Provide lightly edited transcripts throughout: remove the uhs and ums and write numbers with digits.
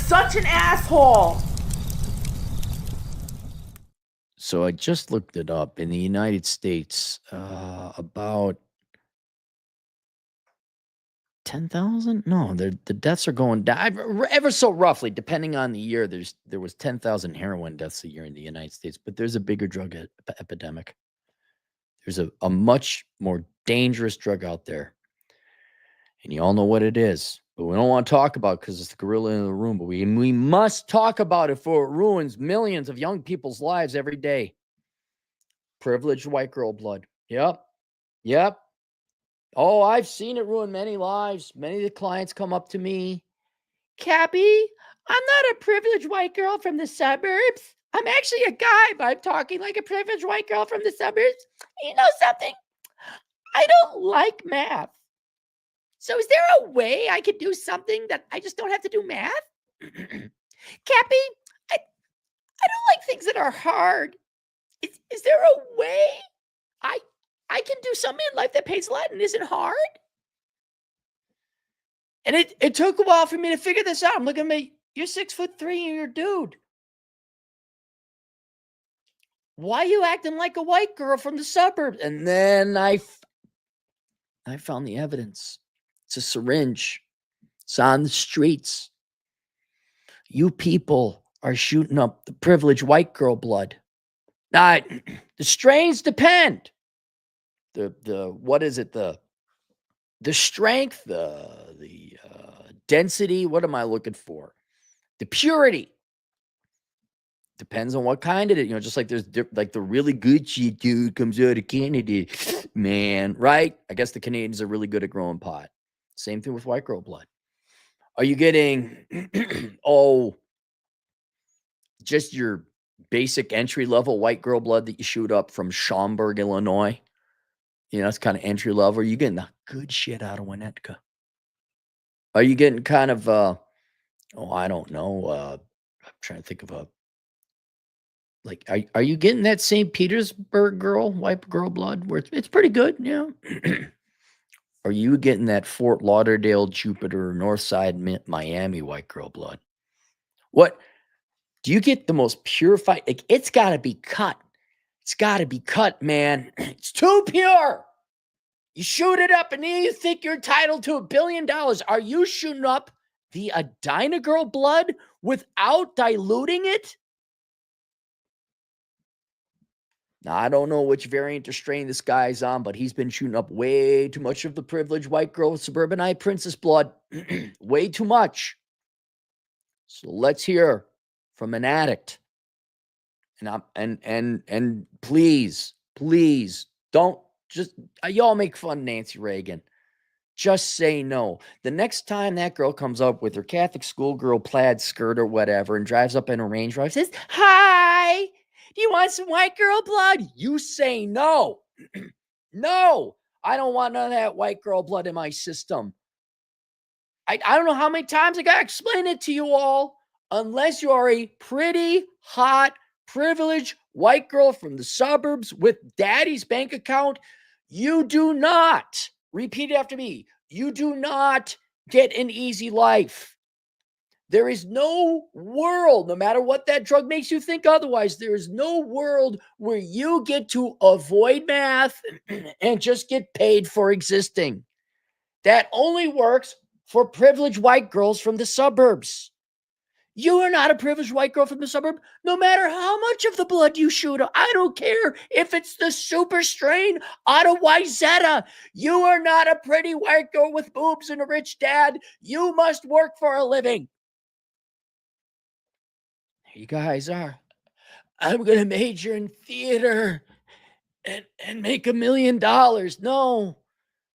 such an asshole. So I just looked it up. In the United States, about 10,000? No, the deaths are going down ever so roughly, depending on the year. There was 10,000 heroin deaths a year in the United States, but there's a bigger drug epidemic. There's a much more dangerous drug out there, and you all know what it is. But we don't want to talk about because it's the gorilla in the room. But we must talk about it, for it ruins millions of young people's lives every day. Privileged white girl blood. Yep. Oh, I've seen it ruin many lives. Many of the clients come up to me. Cappy, I'm not a privileged white girl from the suburbs. I'm actually a guy, but I'm talking like a privileged white girl from the suburbs. You know something? I don't like math. So is there a way I could do something that I just don't have to do math? Cappy, I don't like things that are hard. Is there a way I can do something in life that pays a lot and isn't hard? And it took a while for me to figure this out. I'm looking at me. You're 6'3" and you're a dude. Why are you acting like a white girl from the suburbs? And then I found the evidence. It's a syringe. It's on the streets. You people are shooting up the privileged white girl blood. Now, the strains depend. What is it? The strength, the density. What am I looking for? The purity. Depends on what kind it is. Just like there's like the really good shit dude comes out of Canada, man, right? I guess the Canadians are really good at growing pot. Same thing with white girl blood. Are you getting, just your basic entry level white girl blood that you shoot up from Schaumburg, Illinois? It's kind of entry level. Are you getting the good shit out of Winnetka? Are you getting kind of, I don't know. I'm trying to think of are you getting that St. Petersburg girl, white girl blood, where it's pretty good? Yeah. Are you getting that Fort Lauderdale, Jupiter, Northside, Miami white girl blood? What? Do you get the most purified? It's got to be cut. It's got to be cut, man. It's too pure. You shoot it up and then you think you're entitled to $1 billion. Are you shooting up the Edina girl blood without diluting it? Now, I don't know which variant or strain this guy's on, but he's been shooting up way too much of the privileged white girl suburbanite princess blood. Way too much. So let's hear from an addict. And please don't just, y'all make fun of Nancy Reagan. Just say no. The next time that girl comes up with her Catholic schoolgirl plaid skirt or whatever and drives up in a Range Rover, says, "Hi, do you want some white girl blood?" You say no. No, I don't want none of that white girl blood in my system. I don't know how many times I got to explain it to you all. Unless you are a pretty, hot, privileged white girl from the suburbs with daddy's bank account, you do not, repeat it after me, you do not get an easy life. There is no world, no matter what that drug makes you think otherwise, there is no world where you get to avoid math and just get paid for existing. That only works for privileged white girls from the suburbs. You are not a privileged white girl from the suburb, no matter how much of the blood you shoot. I don't care if it's the super strain out of Wyzetta. You are not a pretty white girl with boobs and a rich dad. You must work for a living. You guys are. I'm going to major in theater and make $1 million.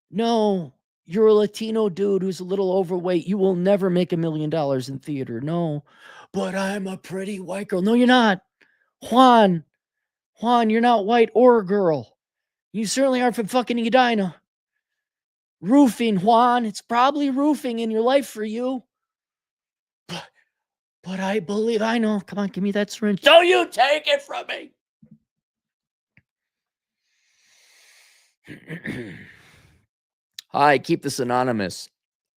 No. You're a Latino dude who's a little overweight. You will never make $1 million in theater. No. But I'm a pretty white girl. No, you're not. Juan, you're not white or a girl. You certainly aren't from fucking Edina. Roofing, Juan. It's probably roofing in your life for you. But I believe I know. Come on, give me that syringe. Don't you take it from me. Hi, keep this anonymous.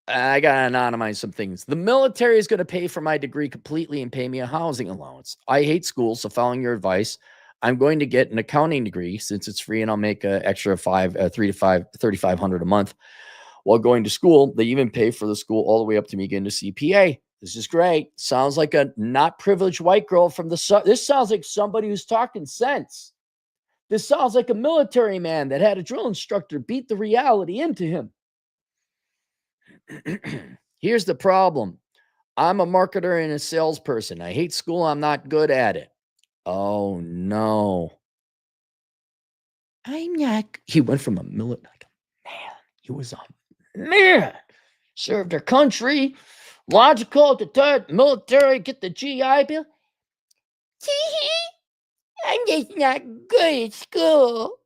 I got to anonymize some things. The military is going to pay for my degree completely and pay me a housing allowance. I hate school, so following your advice, I'm going to get an accounting degree since it's free, and I'll make an extra 3,500 a month while going to school. They even pay for the school all the way up to me getting a CPA. This is great. Sounds like a not privileged white girl from the this sounds like somebody who's talking sense. This sounds like a military man that had a drill instructor beat the reality into him. Here's the problem. I'm a marketer and a salesperson. I hate school. I'm not good at it. Oh no. I'm not. He went from a military. Man, he was a man. Served our country. Logical, deterred, military, get the GI Bill. I'm just not good at school.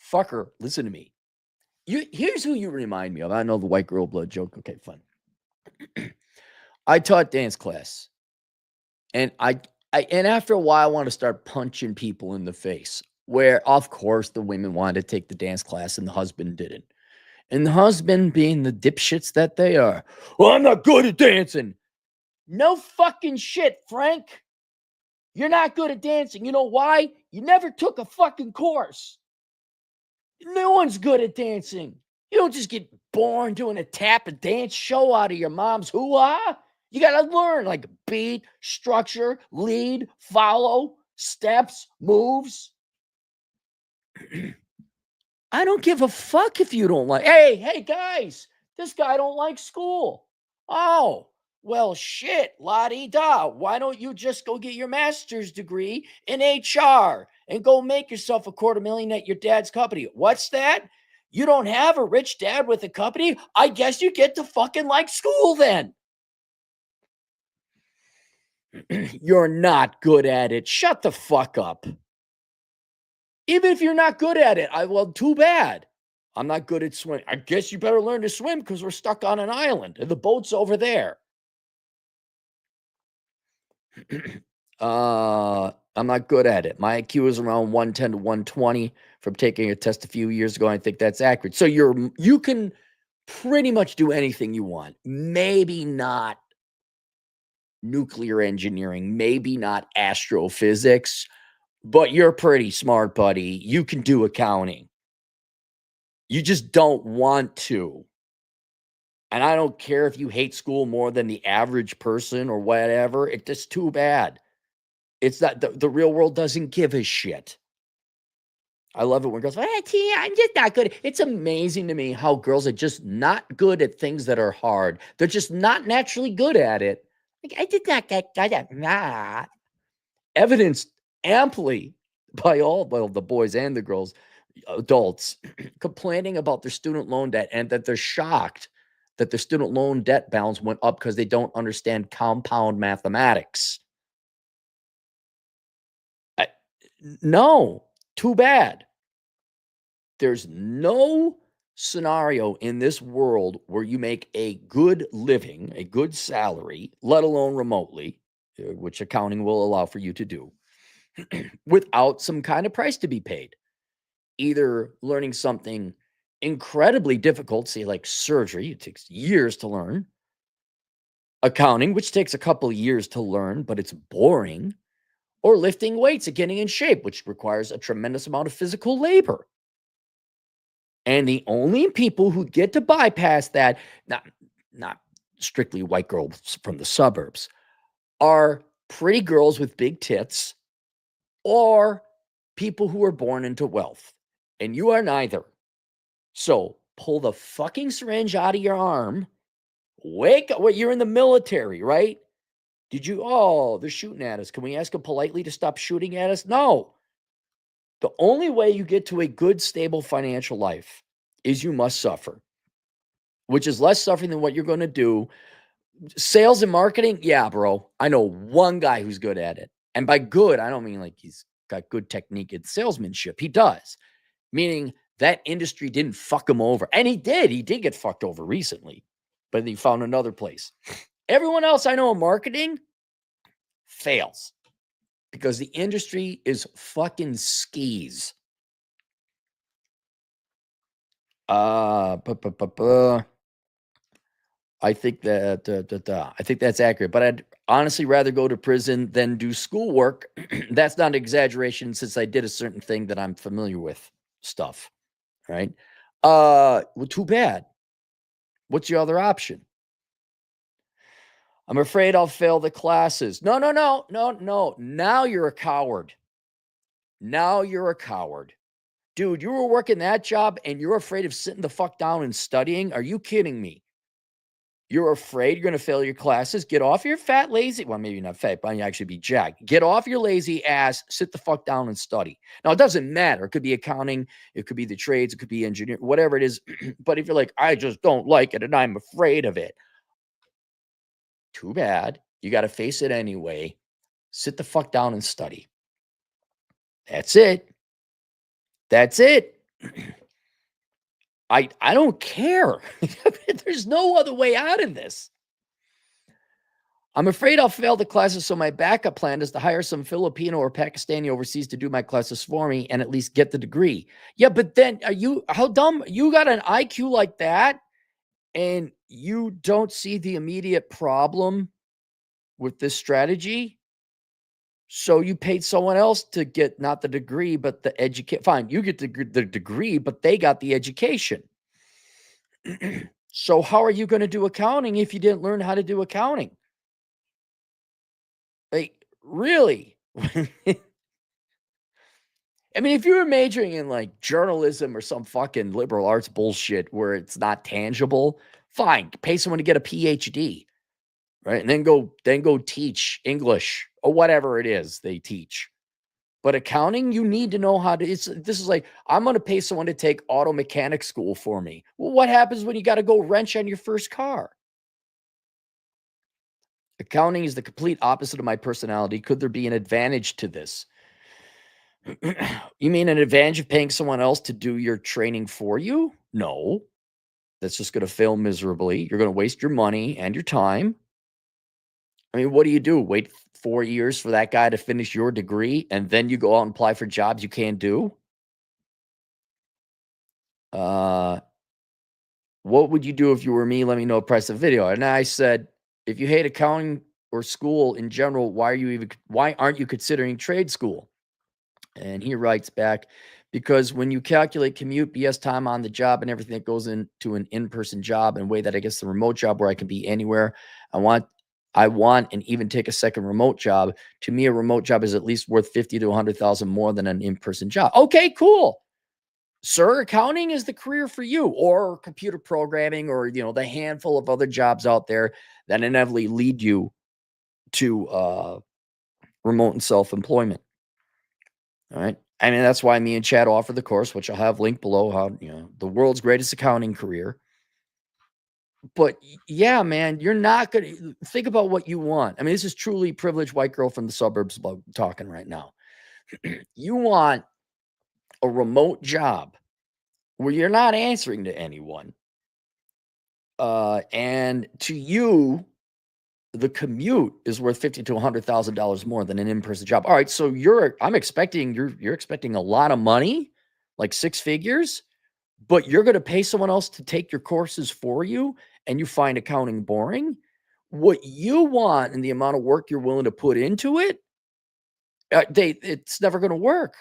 Fucker, listen to me. Here's who you remind me of. I know the white girl blood joke. Okay, fun. I taught dance class, and and after a while, I want to start punching people in the face. Where, of course, the women wanted to take the dance class, and the husband didn't. And the husband, being the dipshits that they are, well, I'm not good at dancing. No fucking shit, Frank. You're not good at dancing. You know why? You never took a fucking course. No one's good at dancing. You don't just get born doing a tap and dance show out of your mom's hoo-ha. You got to learn like beat, structure, lead, follow, steps, moves. I don't give a fuck if you don't like. Hey, guys, this guy don't like school. Oh, well, shit, la-di-da. Why don't you just go get your master's degree in HR and go make yourself $250,000 at your dad's company? What's that? You don't have a rich dad with a company? I guess you get to fucking like school then. You're not good at it. Shut the fuck up. Even if you're not good at it, well, too bad. I'm not good at swimming. I guess you better learn to swim because we're stuck on an island and the boat's over there. I'm not good at it. My IQ is around 110 to 120 from taking a test a few years ago. I think that's accurate. So you can pretty much do anything you want. Maybe not nuclear engineering, maybe not astrophysics, but you're pretty smart, buddy. You can do accounting. You just don't want to. And I don't care if you hate school more than the average person or whatever. It's just too bad. It's not the real world doesn't give a shit. I love it when girls, hey, Tia, I'm just not good. It's amazing to me how girls are just not good at things that are hard. They're just not naturally good at it. Like, I did not get good at that. Evidenced amply by all, well, the boys and the girls, adults, complaining about their student loan debt and that they're shocked that their student loan debt balance went up because they don't understand compound mathematics. No, too bad. There's no scenario in this world where you make a good living, a good salary, let alone remotely, which accounting will allow for you to do, without some kind of price to be paid. Either learning something incredibly difficult, say like surgery, it takes years to learn, accounting, which takes a couple of years to learn, but it's boring, or lifting weights and getting in shape, which requires a tremendous amount of physical labor. And the only people who get to bypass that, not strictly white girls from the suburbs, are pretty girls with big tits or people who are born into wealth. And you are neither. So pull the fucking syringe out of your arm. Wake up. Well, you're in the military, right? They're shooting at us. Can we ask them politely to stop shooting at us? No. The only way you get to a good, stable financial life is you must suffer, which is less suffering than what you're going to do. Sales and marketing, yeah, bro. I know one guy who's good at it. And by good, I don't mean like he's got good technique in salesmanship. He does, meaning that industry didn't fuck him over. And he did. He did get fucked over recently, but he found another place. Everyone else I know in marketing fails because the industry is fucking skis. Bu bu bu I think that I think that's accurate, but I'd honestly rather go to prison than do schoolwork. That's not an exaggeration since I did a certain thing that I'm familiar with stuff, right? Well, too bad. What's your other option? I'm afraid I'll fail the classes. No, no, no, no, no. Now you're a coward. Now you're a coward. Dude, you were working that job and you're afraid of sitting the fuck down and studying? Are you kidding me? You're afraid you're going to fail your classes. Get off your fat, lazy. Well, maybe not fat, but you actually be jacked. Get off your lazy ass. Sit the fuck down and study. Now, it doesn't matter. It could be accounting. It could be the trades. It could be engineering, whatever it is. But if you're like, I just don't like it and I'm afraid of it, too bad. You got to face it anyway. Sit the fuck down and study. That's it. That's it. I don't care. There's no other way out of this. I'm afraid I'll fail the classes, so my backup plan is to hire some Filipino or Pakistani overseas to do my classes for me and at least get the degree. Yeah, but then how dumb? You got an IQ like that and you don't see the immediate problem with this strategy? So you paid someone else to get not the degree, but the educate. Fine, you get the degree, but they got the education. So how are you going to do accounting if you didn't learn how to do accounting? Like, really? I mean, if you were majoring in like journalism or some fucking liberal arts bullshit where it's not tangible, fine, pay someone to get a PhD, right? And then go teach English or whatever it is they teach. But accounting, you need to know how to. This is like I'm going to pay someone to take auto mechanic school for me. Well, what happens when you got to go wrench on your first car? Accounting is the complete opposite of my personality. Could there be an advantage to this? You mean an advantage of paying someone else to do your training for you? No, that's just going to fail miserably. You're going to waste your money and your time. I mean, what do? Wait 4 years for that guy to finish your degree and then you go out and apply for jobs you can't do? Uh, what would you do if you were me? Let me know. Press the video. And I said, if you hate accounting or school in general, why aren't you considering trade school? And he writes back, because when you calculate commute, BS time on the job, and everything that goes into an in-person job in a way that I guess the remote job where I can be anywhere I want and even take a second remote job. To me, a remote job is at least worth 50 to 100,000 more than an in-person job. Okay, cool. Sir, accounting is the career for you, or computer programming, or the handful of other jobs out there that inevitably lead you to remote and self-employment. All right. I mean, that's why me and Chad offer the course, which I'll have linked below, how, the world's greatest accounting career. But yeah, man, you're not going to think about what you want. I mean, this is truly privileged white girl from the suburbs talking right now. You want a remote job where you're not answering to anyone. And to you, the commute is worth $50,000 to $100,000 more than an in-person job. All right, so I'm expecting you're expecting a lot of money, like six figures, but you're going to pay someone else to take your courses for you, and you find accounting boring. What you want and the amount of work you're willing to put into it, it's never going to work.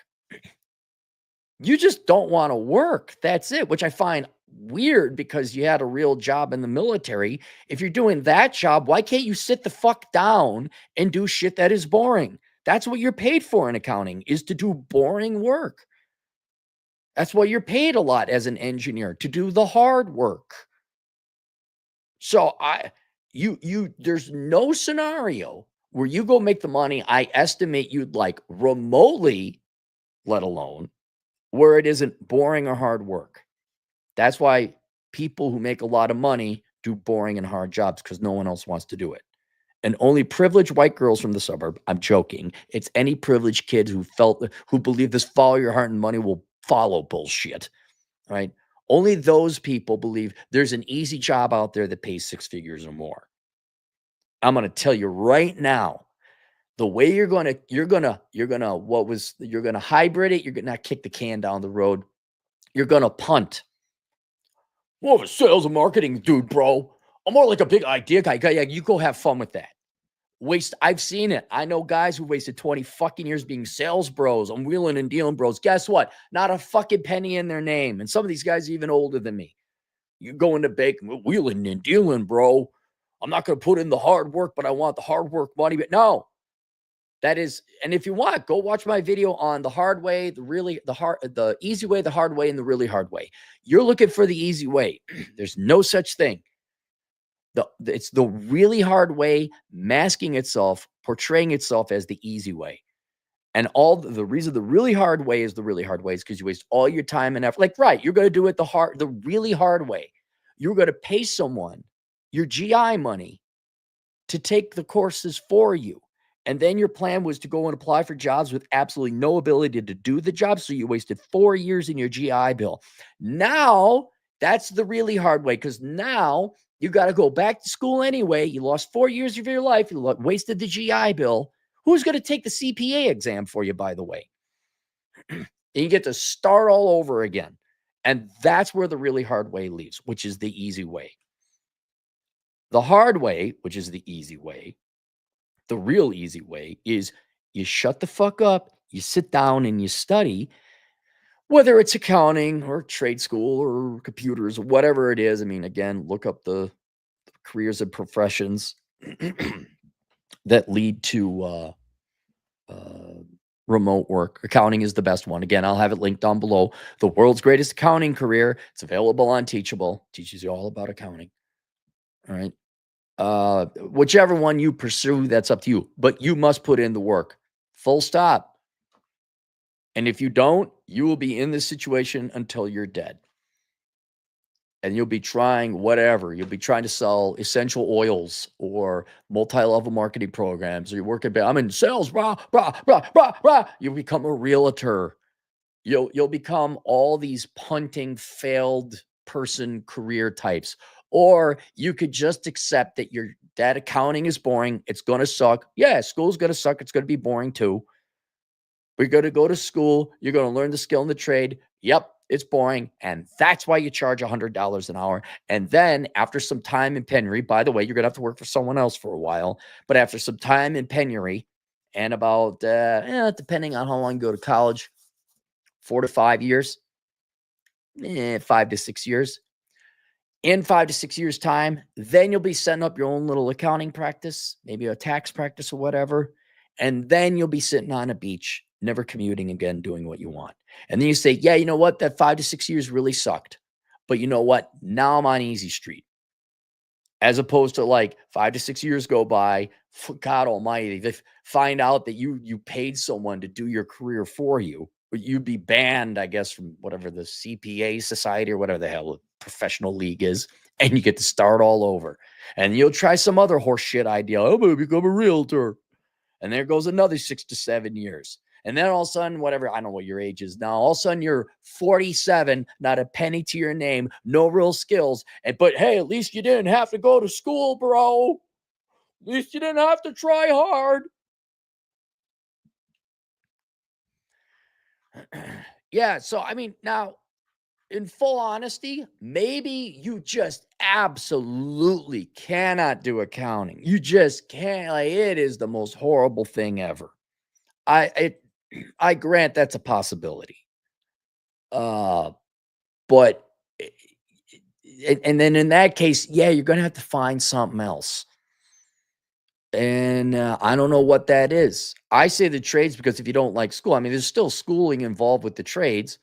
You just don't want to work. That's it, which I find weird because you had a real job in the military. If you're doing that job, why can't you sit the fuck down and do shit that is boring? That's what you're paid for in accounting, is to do boring work. That's why you're paid a lot as an engineer, to do the hard work. So there's no scenario where you go make the money I estimate you'd like remotely, let alone where it isn't boring or hard work. That's why people who make a lot of money do boring and hard jobs, because no one else wants to do it. And only privileged white girls from the suburb, I'm joking. It's any privileged kid who believe this follow your heart and money will follow bullshit, right? Only those people believe there's an easy job out there that pays six figures or more. I'm going to tell you right now, the way you're going to hybrid it. You're going to not kick the can down the road. You're going to punt. More of a sales and marketing dude, bro. I'm more like a big idea guy. Yeah, you go have fun with that. I've seen it. I know guys who wasted 20 fucking years being sales bros. I'm wheeling and dealing bros. Guess what? Not a fucking penny in their name. And some of these guys are even older than me. You go into banking, wheeling and dealing, bro. I'm not going to put in the hard work, but I want the hard work money. But no, that is, and if you want, go watch my video on the hard way, the easy way, the hard way, and the really hard way. You're looking for the easy way. There's no such thing. It's the really hard way masking itself, portraying itself as the easy way. And all the reason the really hard way is the really hard way is because you waste all your time and effort. Like, right, you're going to do it the really hard way. You're going to pay someone your GI money to take the courses for you. And then your plan was to go and apply for jobs with absolutely no ability to do the job. So you wasted 4 years in your GI Bill. Now, that's the really hard way because now you got to go back to school anyway. You lost 4 years of your life. You wasted the GI Bill. Who's going to take the CPA exam for you, by the way? And you get to start all over again. And that's where the really hard way leaves, which is the easy way. The hard way, which is the easy way, the real easy way is you shut the fuck up, you sit down and you study, whether it's accounting or trade school or computers or whatever it is. I mean, again, look up the careers and professions that lead to remote work. Accounting is the best one. Again, I'll have it linked down below. The world's greatest accounting career. It's available on Teachable. Teaches you all about accounting. All right. Whichever one you pursue, that's up to you. But you must put in the work. Full stop. And if you don't, you will be in this situation until you're dead. And you'll be trying whatever. You'll be trying to sell essential oils or multi-level marketing programs. Or you're working, I'm in sales, blah, blah, blah, blah, blah. You'll become a realtor. You'll become all these punting, failed person career types. Or you could just accept that accounting is boring. It's going to suck. Yeah, school's going to suck. It's going to be boring too. We're going to go to school. You're going to learn the skill in the trade. Yep, it's boring. And that's why you charge $100 an hour. And then after some time in penury, by the way, you're going to have to work for someone else for a while. But after some time in penury and about, depending on how long you go to college, 4 to 5 years, 5 to 6 years. In 5 to 6 years' time, then you'll be setting up your own little accounting practice, maybe a tax practice or whatever. And then you'll be sitting on a beach, never commuting again, doing what you want. And then you say, yeah, you know what? That 5 to 6 years really sucked. But you know what? Now I'm on easy street. As opposed to like 5 to 6 years go by, God almighty, they find out that you paid someone to do your career for you. But you'd be banned, I guess, from whatever the CPA society or whatever the hell the professional league is, and you get to start all over. And you'll try some other horseshit idea. I'm going to become a realtor. And there goes another 6 to 7 years. And then all of a sudden, whatever, I don't know what your age is now, all of a sudden you're 47, not a penny to your name, no real skills. But hey, at least you didn't have to go to school, bro. At least you didn't have to try hard. Yeah, so I mean, now in full honesty, maybe you just absolutely cannot do accounting. You just can't. Like, it is the most horrible thing ever. I grant that's a possibility. But and then in that case, yeah, you're gonna have to find something else. And I don't know what that is. I say the trades because if you don't like school, I mean, there's still schooling involved with the trades.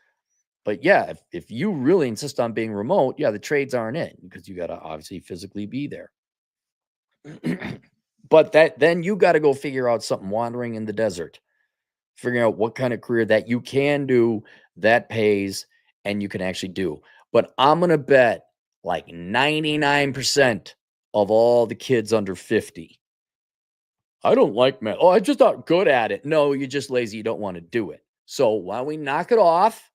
But yeah, if you really insist on being remote, yeah, the trades aren't it because you got to obviously physically be there. But then you got to go figure out something wandering in the desert, figuring out what kind of career that you can do that pays and you can actually do. But I'm going to bet like 99% of all the kids under 50. I don't like math. Oh, I'm just not good at it. No, you're just lazy. You don't want to do it. So why don't we knock it off?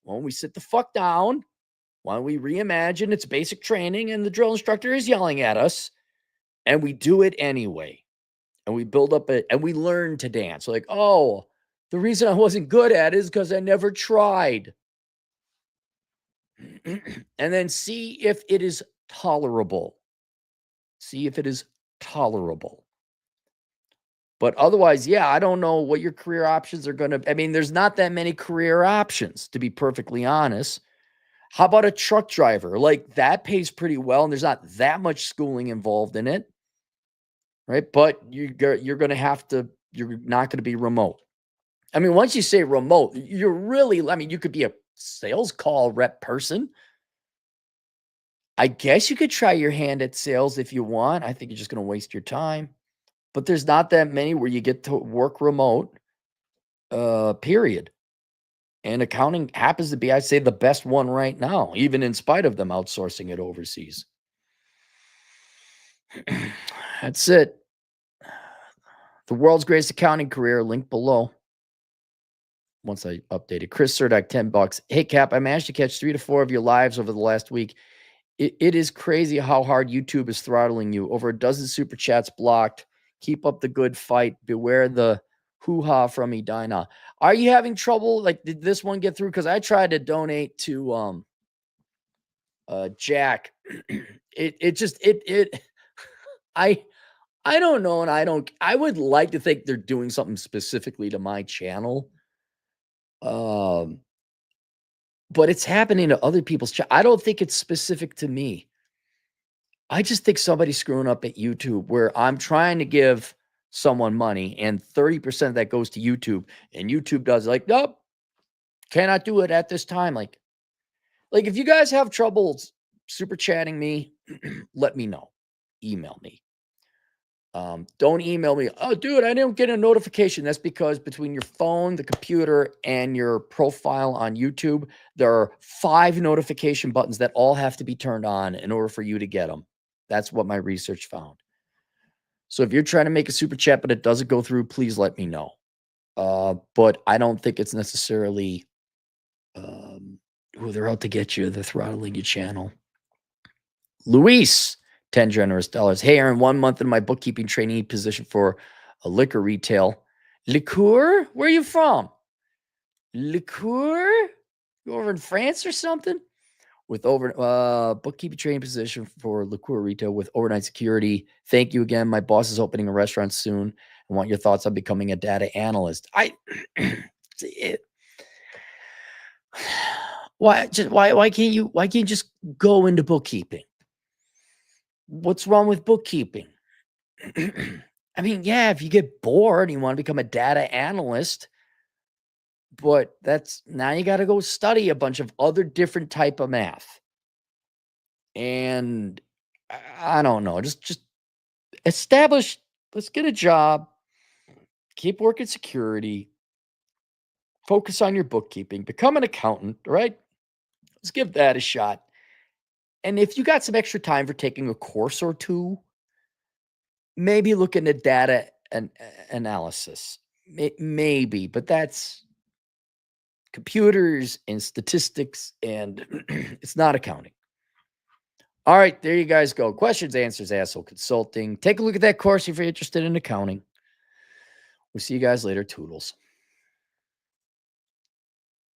Why don't we sit the fuck down? Why don't we reimagine its basic training and the drill instructor is yelling at us and we do it anyway. And we build up and we learn to dance. Like, oh, the reason I wasn't good at it is because I never tried. and then see if it is tolerable. See if it is tolerable. But otherwise, yeah, I don't know what your career options are going to. I mean, there's not that many career options, to be perfectly honest. How about a truck driver? Like that pays pretty well, and there's not that much schooling involved in it, right? But you're going to have to. You're not going to be remote. I mean, once you say remote, you're really. I mean, you could be a sales call rep person. I guess you could try your hand at sales if you want. I think you're just going to waste your time. But there's not that many where you get to work remote. Period. And accounting happens to be, I'd say, the best one right now, even in spite of them outsourcing it overseas. That's it. The world's greatest accounting career, link below. Once I updated. Chris Surdak, $10. Hey, Cap, I managed to catch 3 to 4 of your lives over the last week. It is crazy how hard YouTube is throttling you. Over a dozen super chats blocked. Keep up the good fight. Beware the hoo-ha from Edina. Are you having trouble? Like, did this one get through? Because I tried to donate to Jack. I don't know, and I would like to think they're doing something specifically to my channel. But it's happening to other people's channel. I don't think it's specific to me. I just think somebody's screwing up at YouTube where I'm trying to give someone money and 30% of that goes to YouTube, and YouTube does like, nope, cannot do it at this time. Like if you guys have trouble super chatting me, let me know. Email me. Don't email me. Oh, dude, I didn't get a notification. That's because between your phone, the computer, and your profile on YouTube, there are 5 notification buttons that all have to be turned on in order for you to get them. That's what my research found. So if you're trying to make a super chat, but it doesn't go through, please let me know. But I don't think it's necessarily, they're out to get you. They're throttling your channel. Luis, 10 generous dollars. Hey, Aaron, 1 month in my bookkeeping trainee position for a liquor retail. Liqueur? Where are you from? Liqueur? You over in France or something? With bookkeeping training position for liqueur retail with overnight security. Thank you again. My boss is opening a restaurant soon. I want your thoughts on becoming a data analyst. Why can't you just go into bookkeeping? What's wrong with bookkeeping? I mean, yeah, if you get bored and you want to become a data analyst, but now you got to go study a bunch of other different type of math. And I don't know, just establish, let's get a job, keep working security, focus on your bookkeeping, become an accountant, right? Let's give that a shot. And if you got some extra time for taking a course or two, maybe look into data analysis. Maybe, but that's computers and statistics, and it's not accounting. All right, there you guys go. Questions, answers, Asshole Consulting. Take a look at that course if you're interested in accounting. We'll see you guys later. Toodles.